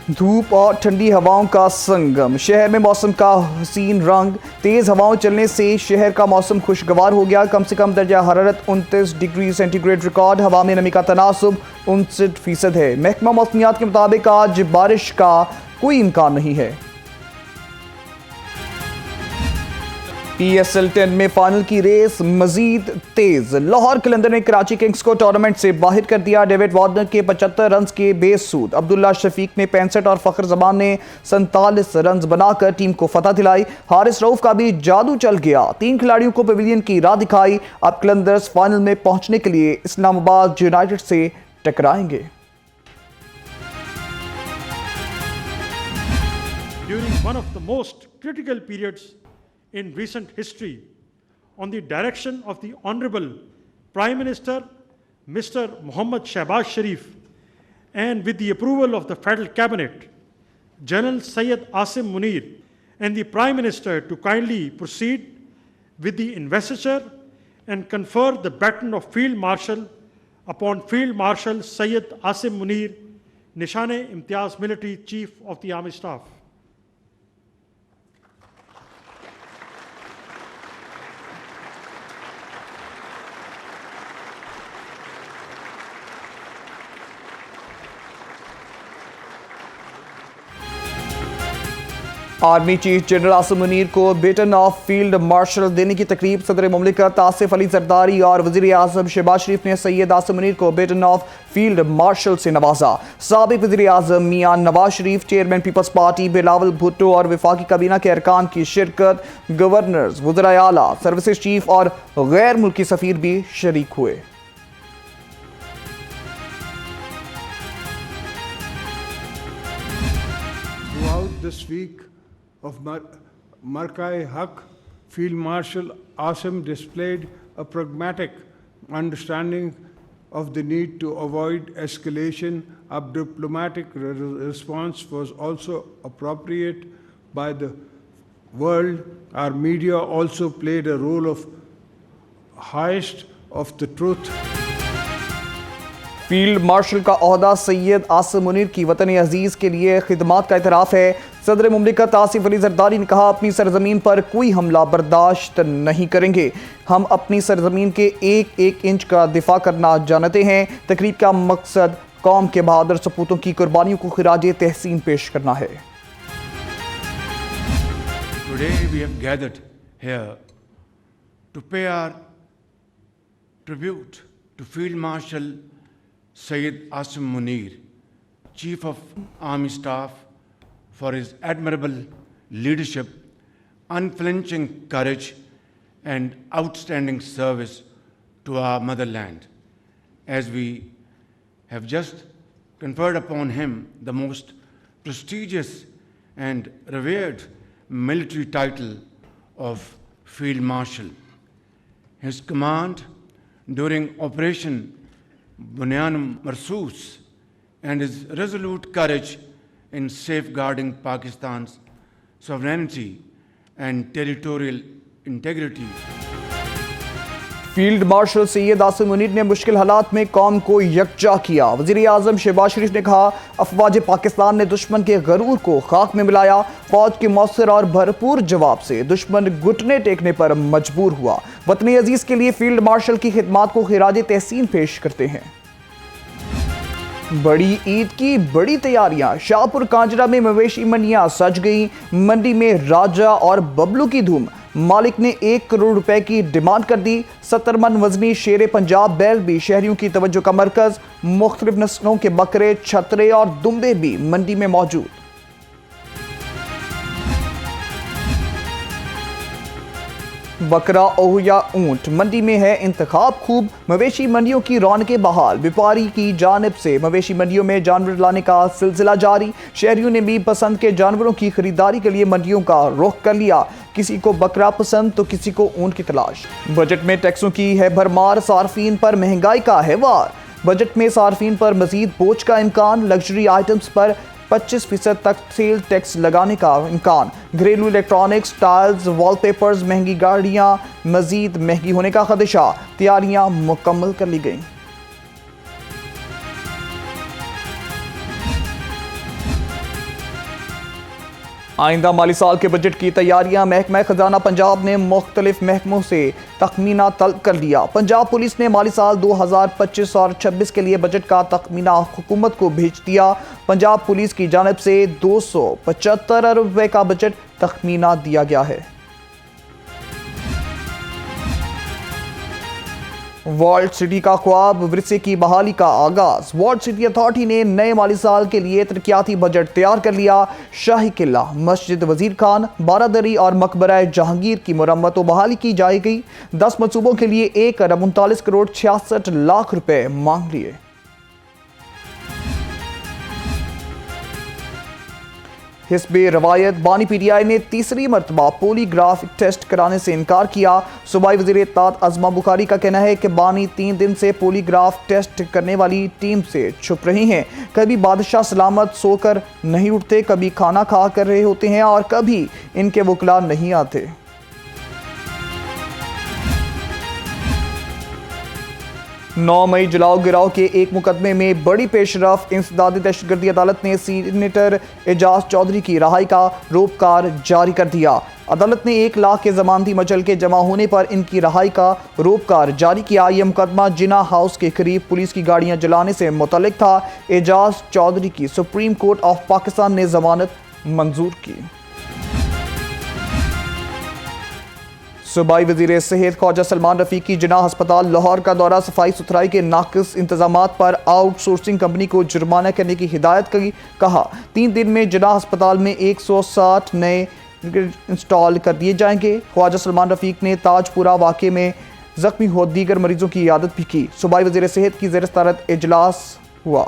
धूप और ठंडी हवाओं का संगम, शहर में मौसम का हसीन रंग। तेज हवाओं चलने से शहर का मौसम खुशगवार हो गया। कम से कम दर्जा हरारत 29 डिग्री सेंटीग्रेड रिकॉर्ड। हवा में नमी का तनासुब 59% है। महकमा मौसमियात के मुताबिक आज बारिश का कोई इम्कान नहीं है। PSL 10 में फाइनल की रेस मजीद तेज। लाहौर कलंदर ने कराची किंग्स को टूर्नामेंट से बाहर कर दिया। डेविड वार्नर के 75 रन के बेसूद अब्दुल्ला शफीक ने 65 और फखर जमान ने 47 रन बनाकर टीम को फतह दिलाई। हारिस रऊफ का भी जादू चल गया। 3 खिलाड़ियों को पवेलियन की राह दिखाई। अब कलंदर्स फाइनल में पहुंचने के लिए इस्लामाबाद यूनाइटेड से टकराएंगे। During one of the most critical periods in recent history, on the direction of the Honorable Prime Minister, Mr. Mohammad Shehbaz Sharif, and with the approval of the Federal Cabinet, General Syed Asim Munir, and the Prime Minister to kindly proceed with the investiture and confer the baton of Field Marshal upon Field Marshal Syed Asim Munir, Nishane-Imtiaz Military Chief of the Army Staff. Army chief general Asim Munir को batten of field marshal देने की तकरीब सदर मुमलिकत आसिफ अली जरदारी और वज़ीर आज़म शहबाज शरीफ ने सैयद आसिम मुनीर को batten of field marshal से नवाजा। साबिक वज़ीर आज़म Mian Nawaz Sharif, chairman peoples party Bilawal Bhutto और वफाकी काबीना के अरकान की शिरकत। गवर्नर्स, वज़राए आला, सर्विसेज चीफ और गैर मुल्की सफ़ीर भी शरीक हुए। Of Markai Haq, Field Marshal Asim displayed a pragmatic understanding of the need to avoid escalation. A diplomatic response was also appropriate by the world. Our media also played a role of highest of the truth. Field marshal का ओहदा सैयद आसिम मुनीर की वतन अजीज के लिए खिदमात का इतराफ है। सदर मुमलिकत आसिफ अली जरदारी ने कहा, अपनी सरजमीन पर कोई हमला बर्दाश्त नहीं करेंगे। हम अपनी सरजमीन के एक एक इंच का दिफा करना जानते हैं। तकरीब का मकसद कौम के बहादुर सपूतों की कुर्बानियों को खिराज तहसीन पेश करना है। Today we have gathered here to pay our tribute to Field Marshal Syed Asim Munir, Chief of Army Staff, for his admirable leadership, unflinching courage, and outstanding service to our motherland. As we have just conferred upon him the most prestigious and revered military title of Field Marshal. His command during Operation Bunyan Marsoos and his resolute courage in safeguarding Pakistan's sovereignty and territorial integrity. Field marshal Syed Asim Munir ने मुश्किल हालात में कौम को यकजा किया। वज़ीर आज़म शहबाज शरीफ ने कहा, अफवाज पाकिस्तान ने दुश्मन के गरूर को खाक में मिलाया। फौज के मौसर और भरपूर जवाब से दुश्मन घुटने टेकने पर मजबूर हुआ। वतन अजीज के लिए फील्ड मार्शल की खिदमात को खिराज तहसीन पेश करते हैं। बड़ी ईद की बड़ी तैयारियां। शाहपुर कांजरा में मवेशी मंडियां सज गई। मंडी में राजा और बबलू की धूम। मालिक ने 1 करोड़ रुपए की डिमांड कर दी। 70 मन वजनी शेर पंजाब बैल भी शहरियों की तवज्जो का मरकज। मुख्तलिफ नस्लों के बकरे, छतरे और दुम्बे भी मंडी में मौजूद। बकरा ओह या ऊंट, मंडी में है इंतखाब खूब। मवेशी मंडियों की रौनकें बहाल। व्यापारी की जानिब से मवेशी मंडियों में जानवर लाने का सिलसिला जारी। शहरियों ने भी पसंद के जानवरों की खरीदारी के लिए मंडियों का रुख कर लिया। किसी को बकरा पसंद तो किसी को ऊंट की तलाश। बजट में टैक्सों की है भरमार, सार्फिन पर महंगाई का है वार। बजट में सार्फिन पर मजीद बोझ का इम्कान। लग्जरी आइटम्स पर 25% तक सेल टैक्स लगाने का इम्कान। घरेलू इलेक्ट्रॉनिक्स, टाइल्स, वॉलपेपर्स, महंगी गाड़ियां मजीद महंगी होने का खदशा। तैयारियां मुकम्मल कर ली गई। आइंदा माली साल के बजट की तैयारियां महकमा खजाना पंजाब ने मुख्तलिफ महकमों से तखमीना तलब कर लिया। पंजाब पुलिस ने माली साल 2025 और 26 के लिए बजट का तखमीना हुकूमत को भेज दिया। पंजाब पुलिस की जानिब से 275 अरब रुपए का बजट तखमीना दिया गया है। वॉल्ट सिटी का ख्वाब विरसे की बहाली का आगाज। वॉल्ट सिटी अथॉरिटी ने नए माली साल के लिए तरक्याती बजट तैयार कर लिया। शाही किला, मस्जिद वजीर खान, बारादरी और मकबरा जहांगीर की मुरम्मत व बहाली की जाएगी। 10 मनसूबों के लिए 1 अरब 39 करोड़ 66 लाख रुपए मांग लिए। हिस्बे रवायत बानी पीटीआई ने तीसरी मरतबा पोलीग्राफ टेस्ट कराने से इनकार किया। सूबाई वज़ीर इत्तेहाद अज़मा बुखारी का कहना है कि बानी 3 दिन से पोलीग्राफ टेस्ट करने वाली टीम से छुप रही हैं। कभी बादशाह सलामत सोकर नहीं उठते, कभी खाना खा कर रहे होते हैं और कभी इनके वकला नहीं आते। नौ मई जलाओ गिराओ के एक मुकदमे में बड़ी पेशरफ। इंसदादी दहशतगर्दी अदालत ने सीनेटर एजाज चौधरी की रहाई का रोपकार जारी कर दिया। अदालत ने 1 लाख के जमानती मचल के जमा होने पर इनकी रहाई का रोपकार जारी किया। यह मुकदमा जिना हाउस के करीब पुलिस की गाड़ियां जलाने से मुतल्लिक था। एजाज चौधरी की सुप्रीम कोर्ट ऑफ पाकिस्तान ने जमानत मंजूर की। सूबाई वज़ीर सेहत ख्वाजा सलमान रफ़ीक की जिना अस्पताल लाहौर का दौरा। सफाई सुथराई के नाकिस इंतजामात पर आउटसोर्सिंग कंपनी को जुर्माना करने की हिदायत की। कहा 3 दिन में जिना अस्पताल में 160 नए इंस्टॉल कर दिए जाएंगे। ख्वाजा सलमान रफ़ीक ने ताजपुरा वाक़े में जख्मी हो दीगर मरीजों की इयादत भी की। सूबाई वज़ीर सेहत की ज़ेर सदारत इजलास हुआ।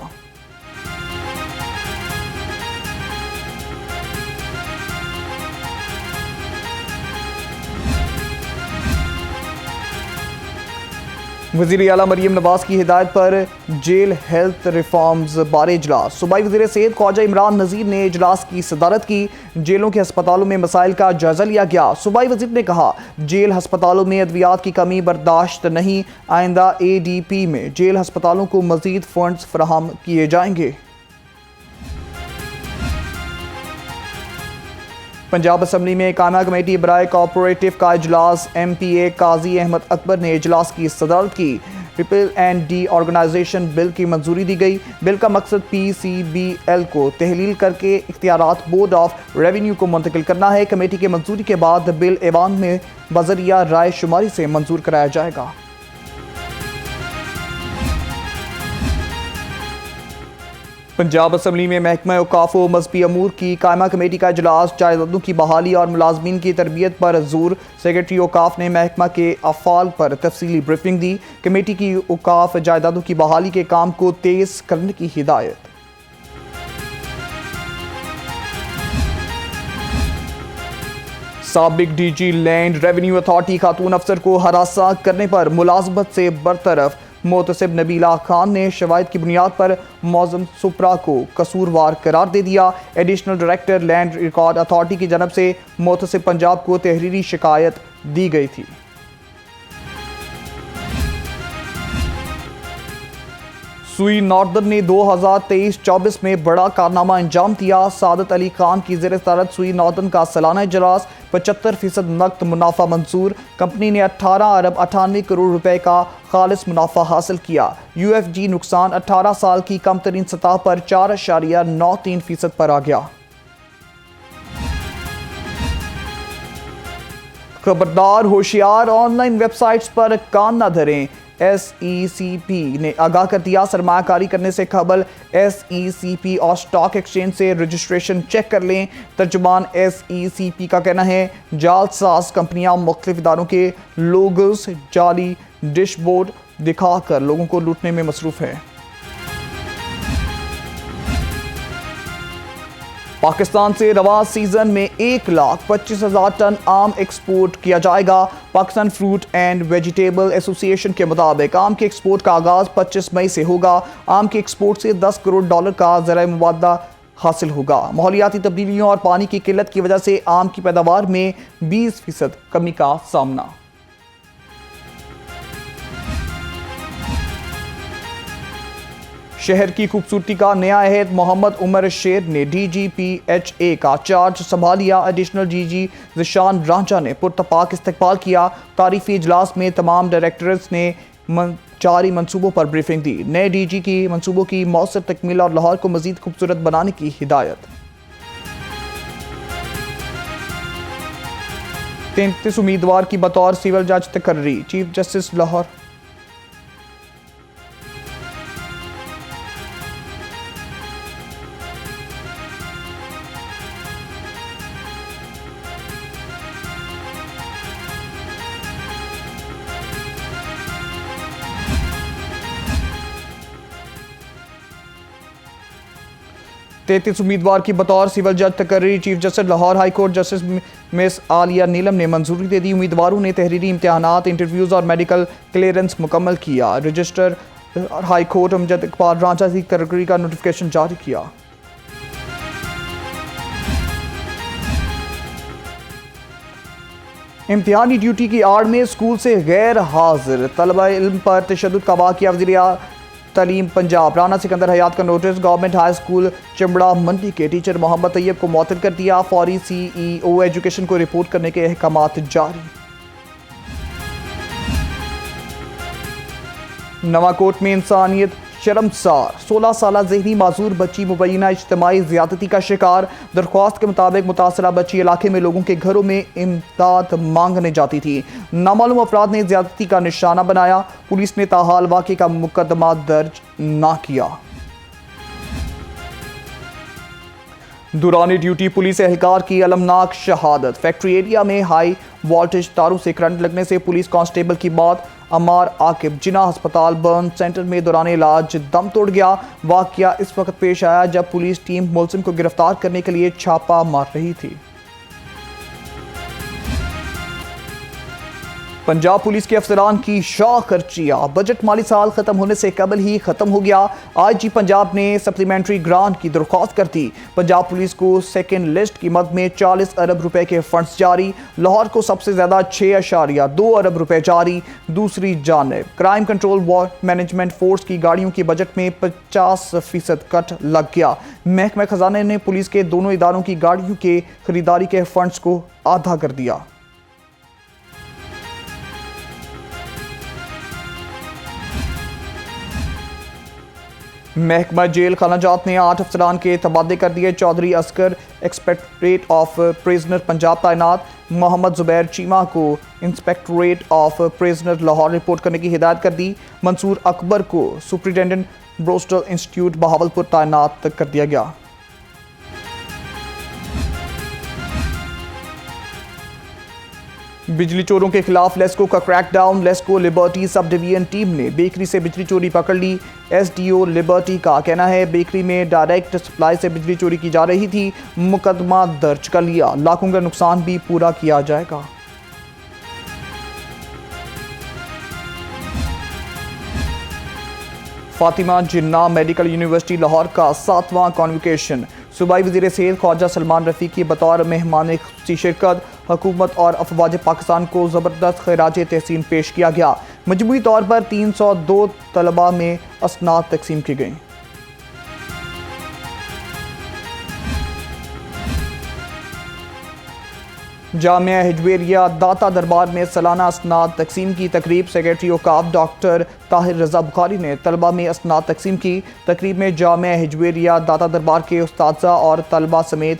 वज़ीर आला मरीम नवाज की हिदायत पर जेल हेल्थ रिफॉर्म्स बारे इजलास। सूबाई वज़ीर सेहत ख्वाजा इमरान नज़ीर ने इजलास की सदारत की। जेलों के अस्पतालों में मसाइल का जायजा लिया गया। सूबाई वज़ीर ने कहा जेल अस्पतालों में अद्वियात की कमी बर्दाश्त नहीं। आइंदा ADP में जेल अस्पतालों को मज़ीद फंड्स फराहम किए जाएंगे। पंजाब असम्बली में कायमा कमेटी बराए कोऑपरेटिव का इजलास। MPA काजी अहमद अकबर ने इजलास की सदारत की। Repeal and the organization bill की मंजूरी दी गई। बिल का मकसद PCBL को तहलील करके इख्तियारात बोर्ड ऑफ रेवेन्यू को मुंतकिल करना है। कमेटी के मंजूरी के बाद बिल ऐवान में बजरिया राय शुमारी से मंजूर कराया जाएगा। पंजाब असम्बली में महकमा औकाफ व मजहबी अमूर की कायमा कमेटी का इजलास। जायदादों की बहाली और मुलाजमीन की तरबियत पर जोर। सेक्रेटरी औकाफ ने महकमा के अफ़ाल पर तफसीली ब्रीफिंग दी। कमेटी की औकाफ जायदादों की बहाली के काम को तेज करने की हिदायत। साबिक DG लैंड रेवेन्यू अथॉरिटी खातून अफसर को हरासा करने पर मुलाजमत से बरतरफ। मोतसिब नबीला खान ने शवाहिद की बुनियाद पर मौज़म सुप्रा को कसूरवार करार दे दिया। Additional director land record authority की जानब से मोतसिब पंजाब को तहरीरी शिकायत दी गई थी। सुई नॉर्दर्न ने 2023-24 में बड़ा कारनामा अंजाम दिया। सादत अली खान की ज़ेर सदारत सुई नॉर्दर्न का सालाना इजलास। 75% नकद मुनाफा मंसूर। कंपनी ने 18 अरब 98 करोड़ रुपए का खालिस मुनाफा हासिल किया। UFG नुकसान 18 साल की कम तरीन सतह पर 4.93% पर आ गया। खबरदार होशियार, ऑनलाइन वेबसाइट्स पर कान न धरें। SECP ने आगाह कर दिया। सरमायाकारी करने से कबल SECP और स्टॉक एक्सचेंज से रजिस्ट्रेशन चेक कर लें। तर्जुमान SECP का कहना है जालसाज कंपनियां मुख्तलिफ इदारों के लोगोस, जाली डैशबोर्ड दिखाकर लोगों को लूटने में मसरूफ है। पाकिस्तान से रवा सीजन में 1,25,000 टन आम एक्सपोर्ट किया जाएगा। Pakistan fruit and vegetable association के मुताबिक आम के एक्सपोर्ट का आगाज 25 मई से होगा। आम के एक्सपोर्ट से $10 करोड़ का ज़राए मुबादला हासिल होगा। माहौलियाती तब्दीलियों और पानी की किल्लत की वजह से आम की पैदावार में 20% कमी का सामना। शहर की खूबसूरती का नया अहद मोहम्मद उमर शेर ने DGPHA का चार्ज संभाल लिया। एडिशनल DG ज़िशान रांझा ने पुरतपाक इस्तकबाल किया। तारीफी इजलास में तमाम डायरेक्टर्स ने जारी मंसूबों पर ब्रीफिंग दी। नए DG की मंसूबों की मौसर तकमील और लाहौर को मजीद खूबसूरत बनाने की हिदायत। 33 उम्मीदवार की बतौर सिविल जज तकर्री। चीफ जस्टिस लाहौर तैंतीस उम्मीदवार की बतौर सिविल जज तकर्री। Chief justice Lahore high court justice miss Aalia Neelam ने मंजूरी दे दी। उम्मीदवारों ने तहरीरी इम्तहानात, इंटरव्यूज़ और मेडिकल क्लियरेंस मुकम्मल किया। Registrar high court Amjad Iqbal Ranjha की तकर्री का नोटिफिकेशन जारी किया। इम्तिहानी ड्यूटी की आड़ में स्कूल से गैर हाजिर तलबा इल्म पर तशद्दुद का वाक़या। वज़ीर तालीम पंजाब राना सिकंदर हयात का नोटिस। गवर्नमेंट हाई स्कूल चिमड़ा मंडी के टीचर मोहम्मद तैयब को मुअत्तल कर दिया। फौरी CEO एजुकेशन को रिपोर्ट करने के अहकामात जारी। नवाकोट में इंसानियत शर्मसार 16 साला ज़हनी माजूर बच्ची मुबैना इज्तिमाई ज़्यादती का शिकार। दरख्वास्त के मुताबिक मुतासरा बच्ची इलाके में लोगों के घरों में इमदाद मांगने जाती थी। नामालूम अफराद ने ज़्यादती का निशाना बनाया। पुलिस ने ताहाल वाक़े का मुकदमा दर्ज ना किया। दौरान ड्यूटी पुलिस एहलकार की अलमनाक शहादत। फैक्ट्री एरिया में हाई वोल्टेज तारों से करंट लगने से पुलिस कांस्टेबल की मौत। अमार आकिब जिना अस्पताल बर्न सेंटर में दौरान इलाज दम तोड़ गया। वाक़या इस वक्त पेश आया जब पुलिस टीम मुलजिम को गिरफ्तार करने के लिए छापा मार रही थी। पंजाब पुलिस के अफसरान की शाह खर्चियाँ। बजट माली साल खत्म होने से कबल ही खत्म हो गया। IG पंजाब ने सप्लीमेंट्री ग्रांट की दरख्वास्त कर दी। पंजाब पुलिस को सेकेंड लिस्ट की मद में 40 अरब रुपए के फंड्स जारी। लाहौर को सबसे ज्यादा 6.2 अरब रुपए जारी। दूसरी जानिब crime control war management force की गाड़ियों के बजट में 50% कट लग गया। महकमा खजाना ने पुलिस के दोनों इदारों की गाड़ियों के खरीदारी के फंड्स को आधा कर दिया। महकमा जेल खानाजात ने 8 अफसरान के तबादले कर दिए। चौधरी असगर इंस्पेक्टरेट ऑफ प्रिजनर पंजाब तैनात। मोहम्मद जुबैर चीमा को इंस्पेक्टरेट ऑफ प्रिजनर लाहौर रिपोर्ट करने की हिदायत कर दी। मंसूर अकबर को सुप्रिटेंडेंट ब्रोस्टल इंस्टीट्यूट बहावलपुर तैनात कर दिया गया। बिजली चोरों के खिलाफ लेस्को का crackdown. LESCO liberty sub division team ने बेकरी से बिजली चोरी पकड़ ली। SDO लिबर्टी का कहना है बेकरी में डायरेक्ट सप्लाई से बिजली चोरी की जा रही थी। मुकदमा दर्ज कर लिया। लाखों का नुकसान भी पूरा किया जाएगा। फातिमा जिन्ना मेडिकल यूनिवर्सिटी लाहौर का 7वां कॉन्वोकेशन। सूबाई वज़ीर सेहत ख्वाजा सलमान रफ़ी की बतौर मेहमान ख़ुसूसी शिरकत। हुकूमत और अफवाज पाकिस्तान को ज़बरदस्त खैराज तहसीन पेश किया गया। मजमूई तौर पर 302 तलबा में असनाद तकसीम की गई। जामिया हिजवेरिया दाता दरबार में सालाना असनाद तकसीम की तकरीब। सेक्रेटरी औकाफ डॉक्टर ताहिर रजा बुखारी ने तलबा में असनाद तकसीम की। तकरीब में जामिया हिजवेरिया दाता दरबार के उस्ताज़ा और तलबा समेत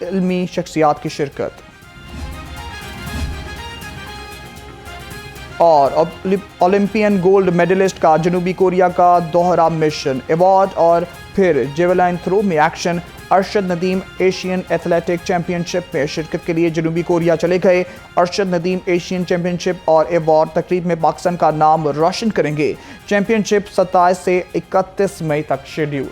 इल्मी शख्सियात की शिरकत। और ओलंपियन गोल्ड मेडलिस्ट का जनूबी कोरिया का दोहरा मिशन अवार्ड। और फिर जेवलाइन थ्रो में action. Arshad Nadeem Asian athletic championship में शिरकत के लिए जनूबी कोरिया चले गए। अरशद नदीम एशियन चैंपियनशिप और अवार्ड तकरीब में पाकिस्तान का नाम रोशन करेंगे। चैंपियनशिप 27 से 31 मई तक शेड्यूल।